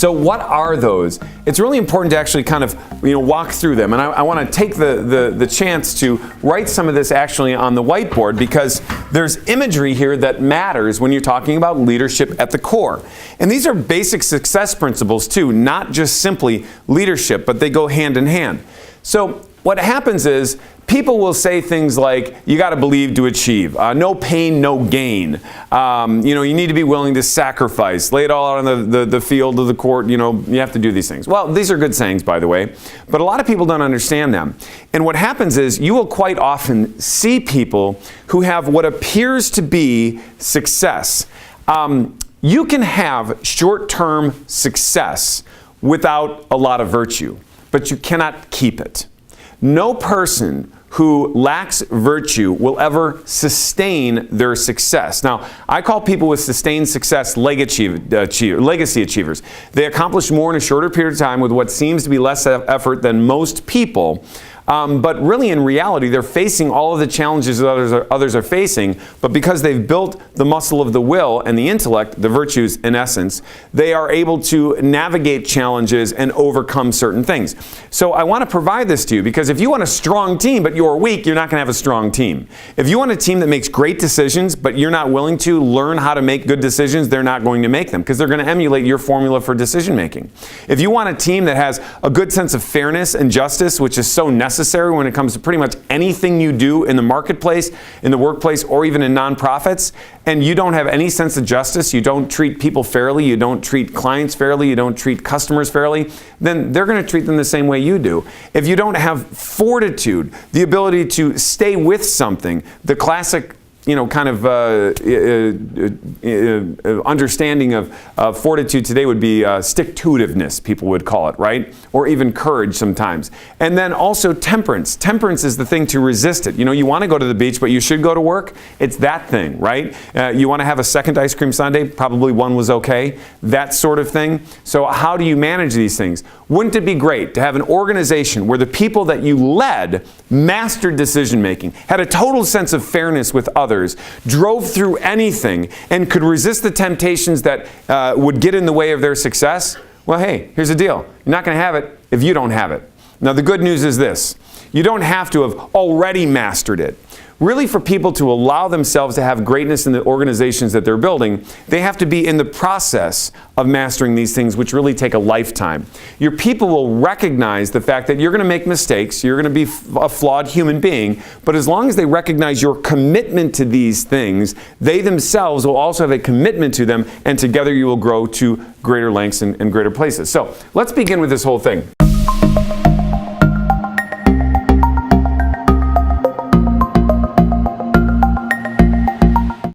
So what are those? It's really important to actually kind of walk through them. And I want to take the chance to write some of this actually on the whiteboard, because there's imagery here that matters when you're talking about leadership at the core. And these are basic success principles too, not just simply leadership, but they go hand in hand. So what happens is people will say things like, you got to believe to achieve, no pain, no gain. You need to be willing to sacrifice, lay it all out on the field of the court, you have to do these things. Well, these are good sayings, by the way, but a lot of people don't understand them. And what happens is you will quite often see people who have what appears to be success. You can have short-term success without a lot of virtue, but you cannot keep it. No person who lacks virtue will ever sustain their success. Now, I call people with sustained success legacy achievers. They accomplish more in a shorter period of time with what seems to be less effort than most people. But really, in reality, they're facing all of the challenges that others are facing, but because they've built the muscle of the will and the intellect, the virtues in essence, they are able to navigate challenges and overcome certain things. So I want to provide this to you, because if you want a strong team but you're weak, you're not going to have a strong team. If you want a team that makes great decisions but you're not willing to learn how to make good decisions, they're not going to make them, because they're going to emulate your formula for decision making. If you want a team that has a good sense of fairness and justice, which is so necessary when it comes to pretty much anything you do in the marketplace, in the workplace, or even in nonprofits, and you don't have any sense of justice, you don't treat people fairly, you don't treat clients fairly, you don't treat customers fairly, then they're going to treat them the same way you do. If you don't have fortitude, the ability to stay with something, the classic understanding of fortitude today would be stick-to-itiveness, people would call it, right? Or even courage sometimes. And then also temperance. Temperance is the thing to resist it. You want to go to the beach, but you should go to work. It's that thing, right? You want to have a second ice cream sundae, probably one was okay. That sort of thing. So how do you manage these things? Wouldn't it be great to have an organization where the people that you led mastered decision making, had a total sense of fairness with others, drove through anything, and could resist the temptations that would get in the way of their success? Well, hey, here's the deal. You're not going to have it if you don't have it. Now, the good news is this. You don't have to have already mastered it. Really, for people to allow themselves to have greatness in the organizations that they're building, they have to be in the process of mastering these things, which really take a lifetime. Your people will recognize the fact that you're going to make mistakes, you're going to be a flawed human being, but as long as they recognize your commitment to these things, they themselves will also have a commitment to them, and together you will grow to greater lengths and greater places. So let's begin with this whole thing.